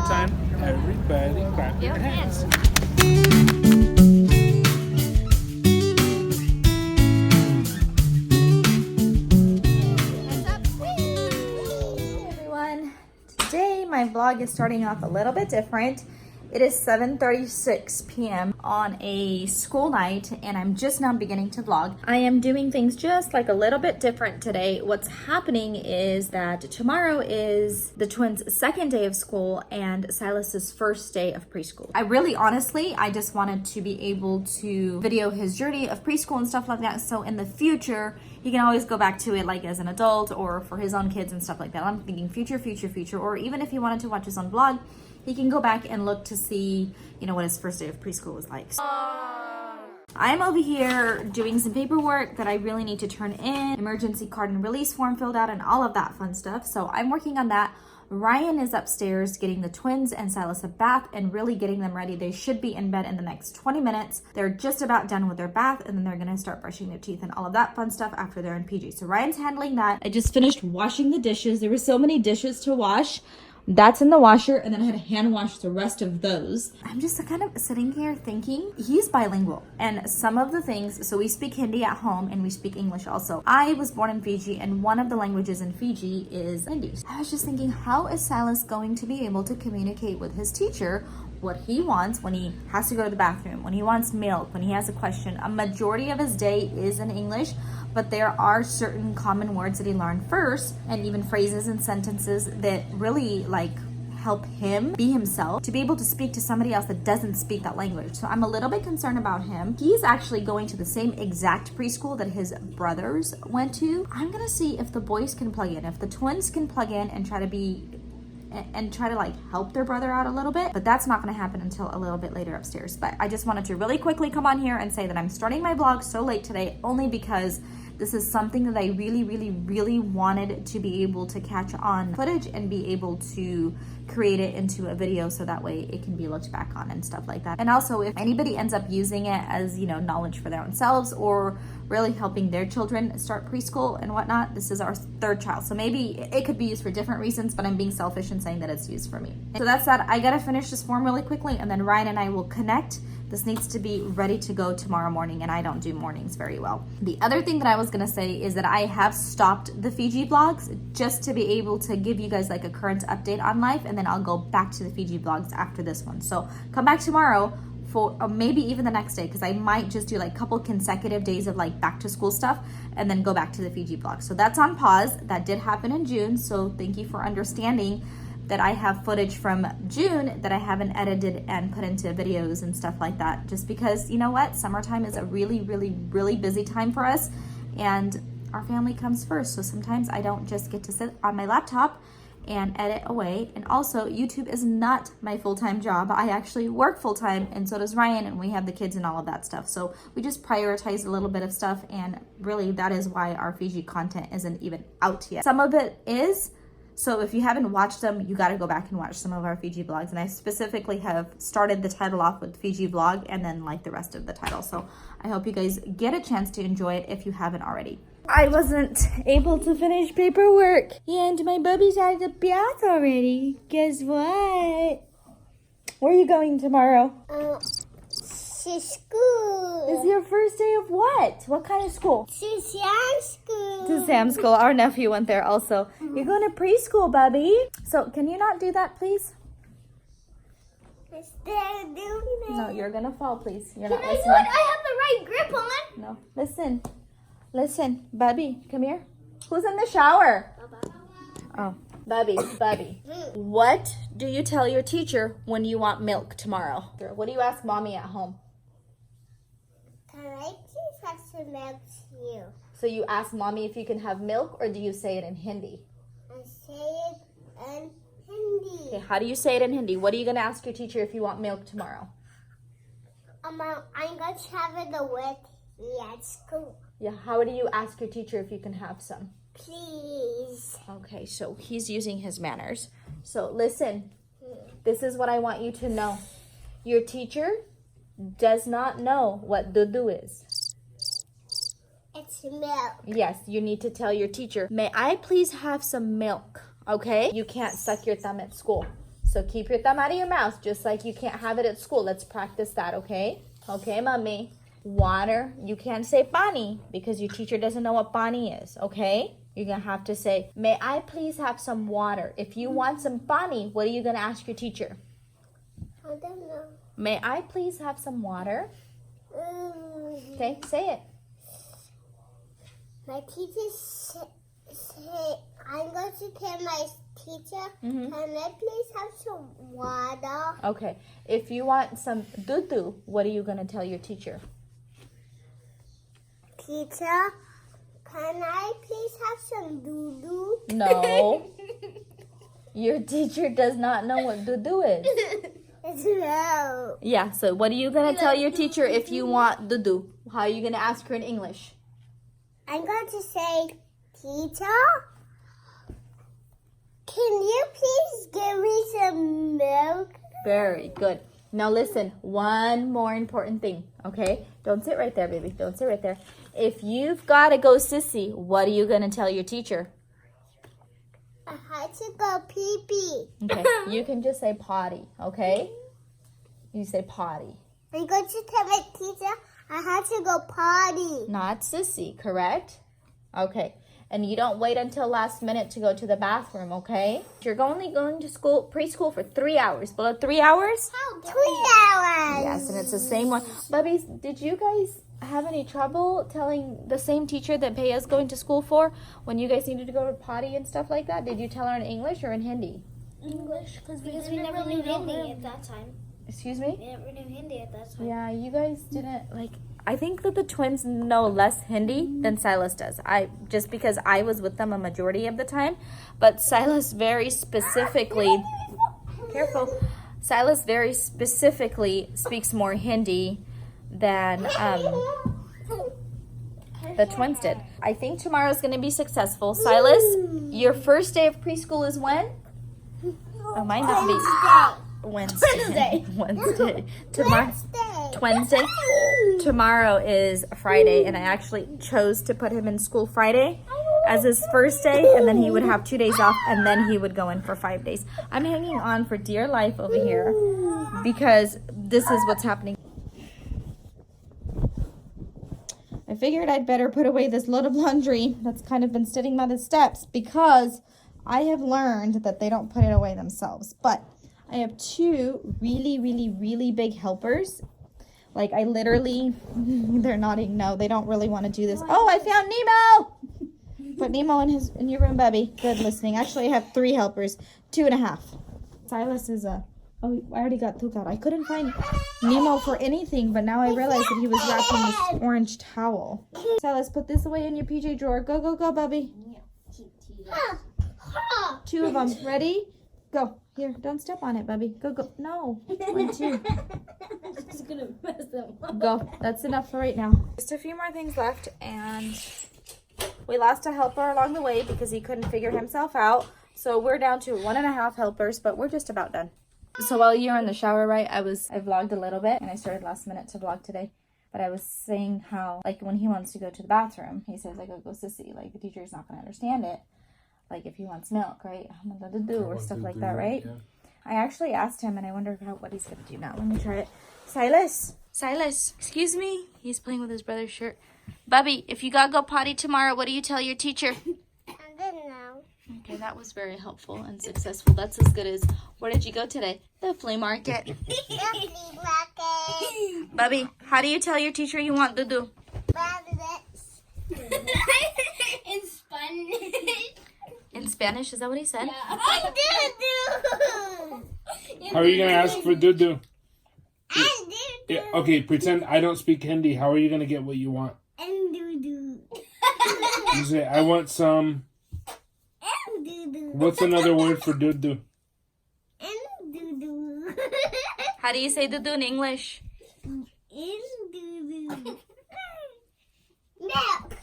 bedtime. Everybody clap your hands. Everyone, today my vlog is starting off a little bit different. It is 7:36 p.m. on a school night and I'm just now beginning to vlog. I am doing things just like a little bit different today. What's happening is that tomorrow is the twins' second day of school and Silas's first day of preschool. I just wanted to be able to video his journey of preschool and stuff like that, so in the future he can always go back to it like as an adult or for his own kids and stuff like that. I'm thinking future, or even if he wanted to watch his own vlog, he can go back and look to see, what his first day of preschool was like. So I'm over here doing some paperwork that I really need to turn in, emergency card and release form filled out and all of that fun stuff. So I'm working on that. Ryan is upstairs getting the twins and Silas a bath and really getting them ready. They should be in bed in the next 20 minutes. They're just about done with their bath and then they're gonna start brushing their teeth and all of that fun stuff after they're in PG. So Ryan's handling that. I just finished washing the dishes. There were so many dishes to wash. That's in the washer, and then I had to hand wash the rest of those. I'm just kind of sitting here thinking, he's bilingual, and some of the things, so we speak Hindi at home and we speak English also. I was born in Fiji, and one of the languages in Fiji is Hindi. I was just thinking, how is Silas going to be able to communicate with his teacher what he wants when he has to go to the bathroom, when he wants milk, when he has a question? A majority of his day is in English, but there are certain common words that he learned first, and even phrases and sentences that really help him be himself to be able to speak to somebody else that doesn't speak that language. So I'm a little bit concerned about him. He's actually going to the same exact preschool that his brothers went to. I'm gonna see if the boys can plug in, if the twins can plug in and try to help their brother out a little bit, but that's not going to happen until a little bit later upstairs. But I just wanted to really quickly come on here and say that I'm starting my vlog so late today only because this is something that I really wanted to be able to catch on footage and be able to create it into a video so that way it can be looked back on and stuff like that. And also, if anybody ends up using it as, knowledge for their own selves or really helping their children start preschool and whatnot, this is our third child. So maybe it could be used for different reasons, but I'm being selfish and saying that it's used for me. So that's that. I gotta finish this form really quickly and then Ryan and I will connect. This needs to be ready to go tomorrow morning, and I don't do mornings very well. The other thing that I was gonna say is that I have stopped the Fiji vlogs just to be able to give you guys a current update on life, and then I'll go back to the Fiji vlogs after this one. So come back tomorrow for, or maybe even the next day, because I might just do a couple consecutive days of back to school stuff and then go back to the Fiji vlog. So that's on pause. That did happen in June, so thank you for understanding that I have footage from June that I haven't edited and put into videos and stuff like that, just because, you know what, summertime is a really busy time for us and our family comes first. So sometimes I don't just get to sit on my laptop and edit away. And also, YouTube is not my full-time job. I actually work full-time, and so does Ryan, and we have the kids and all of that stuff. So we just prioritize a little bit of stuff, and really that is why our Fiji content isn't even out yet. Some of it is, so if you haven't watched them, you got to go back and watch some of our Fiji vlogs. And I specifically have started the title off with Fiji vlog and then the rest of the title. So I hope you guys get a chance to enjoy it if you haven't already. I wasn't able to finish paperwork and my bubby's out of the bath already. Guess what? Where are you going tomorrow? To school. It's your first day of what? What kind of school? To Sam's school. To Sam's school. Our nephew went there also. You're going to preschool, Bubby. So can you not do that, please? Instead of doing it. No, you're going to fall, please. You're Can not I do listening. it? I have the right grip on. No. Listen. Bubby, come here. Who's in the shower? Oh, Bubby. What do you tell your teacher when you want milk tomorrow? What do you ask mommy at home? Can I please have some milk too? So you ask mommy if you can have milk, or do you say it in Hindi? I say it in Hindi. Okay, how do you say it in Hindi? What are you going to ask your teacher if you want milk tomorrow? I'm going to have it with me at school. Yeah, how do you ask your teacher if you can have some? Please. Okay, so he's using his manners. So listen, this is what I want you to know. Your teacher does not know what dudu is. It's milk. Yes, you need to tell your teacher, may I please have some milk? Okay? You can't suck your thumb at school. So keep your thumb out of your mouth, just like you can't have it at school. Let's practice that, okay? Okay, mommy. Water. You can't say pani because your teacher doesn't know what pani is, okay? You're going to have to say, may I please have some water? If you want some pani, what are you going to ask your teacher? I don't know. May I please have some water? Okay, say it. My teacher say I'm going to tell my teacher, can I please have some water? Okay, if you want some dudu, what are you going to tell your teacher? Teacher, can I please have some doo-doo? No. Your teacher does not know what dudu is. No. Yeah, so what are you going to tell your teacher if you want dudu? How are you going to ask her in English? I'm going to say, Teacher, can you please give me some milk? Very good. Now listen, one more important thing, okay? Don't sit right there, baby. Don't sit right there. If you've got to go sissy, what are you going to tell your teacher? I had to go pee-pee. Okay, you can just say potty, okay? You say potty. I'm going to tell my teacher I had to go potty. Not sissy, correct? Okay, and you don't wait until last minute to go to the bathroom, okay? You're only going to school, preschool for 3 hours. Below 3 hours? 3 hours. Yes, and it's the same one. Bubbies, did you guys have any trouble telling the same teacher that Peya's going to school for when you guys needed to go to potty and stuff like that? Did you tell her in English or in Hindi? English, because we never knew Hindi at that time. Excuse me? We never knew Hindi at that time. Yeah, you guys didn't I think that the twins know less Hindi than Silas does. Just because I was with them a majority of the time, but Silas very specifically careful. Silas very specifically speaks more Hindi than the twins did. I think tomorrow's going to be successful. Silas, your first day of preschool is when? Oh, might not be Wednesday. Wednesday. Wednesday. Tomorrow is Friday, and I actually chose to put him in school Friday as his first day, and then he would have 2 days off, and then he would go in for 5 days. I'm hanging on for dear life over here because this is what's happening. I figured I'd better put away this load of laundry that's kind of been sitting by the steps because I have learned that they don't put it away themselves. But I have 2 really, really, really big helpers. Like I literally, they're nodding no. They don't really want to do this. Oh, I found Nemo! Put Nemo in your room, Bubby. Good listening. Actually, I have 3 helpers. 2.5. Silas is oh, I already got Tuka out. I couldn't find Nemo for anything, but now I realize that he was wrapped in this orange towel. Silas, put this away in your PJ drawer. Go, go, go, Bubby. 2 of them. Ready? Go. Here, don't step on it, Bubby. Go, go. No. 1, 2. It's gonna mess them up. Go. That's enough for right now. Just a few more things left, and we lost a helper along the way because he couldn't figure himself out. So we're down to 1.5 helpers, but we're just about done. So while you're in the shower, right, I vlogged a little bit, and I started last minute to vlog today. But I was saying how, like, when he wants to go to the bathroom, he says, like, go sissy. Like, the teacher's not going to understand it. Like, if he wants milk, right? Or stuff like that, right? Yeah. I actually asked him, and I wonder what he's going to do now. Let me try it. Silas, excuse me. He's playing with his brother's shirt. Bubby, if you got to go potty tomorrow, what do you tell your teacher? I don't know. Okay, that was very helpful and successful. That's as good as, where did you go today? The flea market. Bubby, how do you tell your teacher you want dudu? In Spanish. In Spanish, is that what he said? I do. How are you going to ask for dudu? I do. Yeah, okay, pretend I don't speak Hindi. How are you going to get what you want? And do. You say, I want some... And do. What's another word for dudu? And do. How do you say dudu in English? And do. Milk.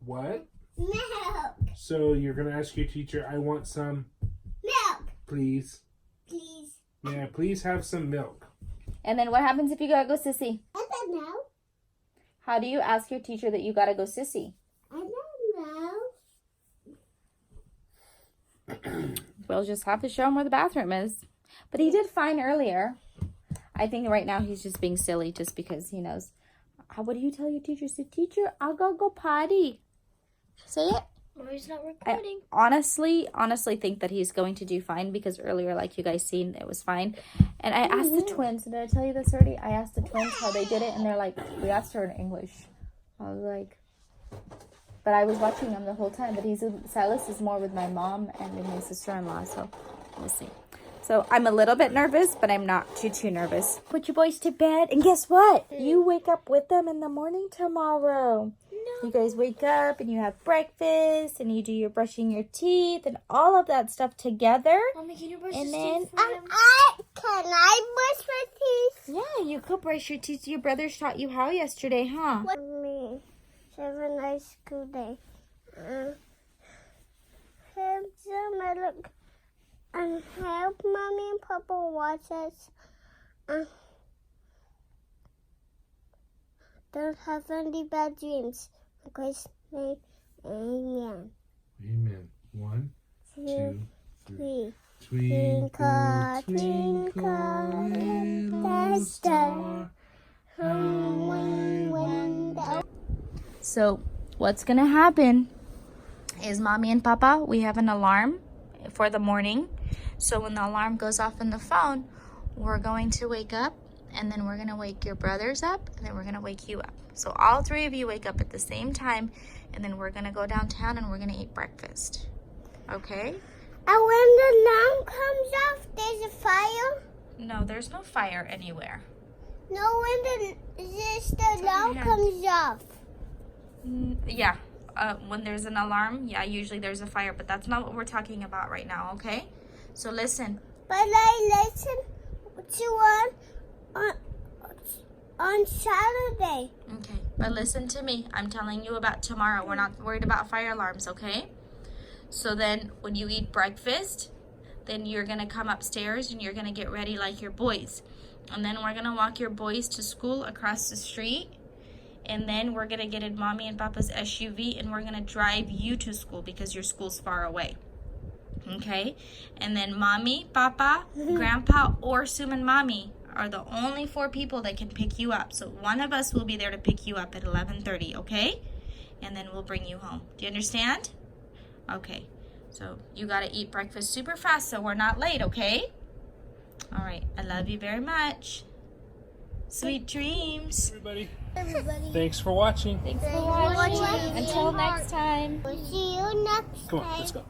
What? Milk. So you're going to ask your teacher, I want some... Milk. Please. Please. Yeah, please have some milk. And then what happens if you gotta go sissy? I don't know. How do you ask your teacher that you gotta go sissy? I don't know. We'll just have to show him where the bathroom is. But he did fine earlier. I think right now he's just being silly just because he knows. What do you tell your teacher? Say, teacher, I'll go potty. Say it. Mommy's not recording. I honestly think that he's going to do fine because earlier, like you guys seen, it was fine. And I asked the twins, did I tell you this already? I asked the twins how they did it, and they're like, we asked her in English. I was like, but I was watching them the whole time. But Silas is more with my mom and with my sister-in-law, so we'll see. So I'm a little bit nervous, but I'm not too nervous. Put your boys to bed, and guess what? You wake up with them in the morning tomorrow. No. You guys wake up and you have breakfast, and you do your brushing your teeth and all of that stuff together. Mommy, can you brush And his then teeth for him? Can I brush my teeth? yeah, you could brush your teeth. Your brother taught you how yesterday, huh? Me. Have a nice school day. Have some look. And help Mommy and Papa watch us. Don't have any bad dreams. In Christ's name, amen. Amen. 1, 2, 3. 3. Twinkle, twinkle, little star, how I wonder. So what's gonna happen is Mommy and Papa, we have an alarm for the morning. So when the alarm goes off in the phone, we're going to wake up, and then we're going to wake your brothers up, and then we're going to wake you up. So all three of you wake up at the same time, and then we're going to go downtown and we're going to eat breakfast. Okay? And when the alarm comes off, there's a fire? No, there's no fire anywhere. No, when the alarm comes off. Yeah. When there's an alarm, yeah, usually there's a fire, but that's not what we're talking about right now, okay? So listen. But I listen to on Saturday. Okay, but listen to me. I'm telling you about tomorrow. We're not worried about fire alarms, okay? So then when you eat breakfast, then you're going to come upstairs and you're going to get ready like your boys. And then we're going to walk your boys to school across the street. And then we're going to get in Mommy and Papa's SUV and we're going to drive you to school because your school's far away. Okay? And then Mommy, Papa, Grandpa, or Sum and Mommy are the only 4 people that can pick you up. So one of us will be there to pick you up at 11:30, okay? And then we'll bring you home. Do you understand? Okay. So you got to eat breakfast super fast so we're not late, okay? All right. I love you very much. Sweet dreams. Everybody. Everybody. Thanks for watching. Thanks for watching. Until next time. We'll see you next Come time. on, let's go.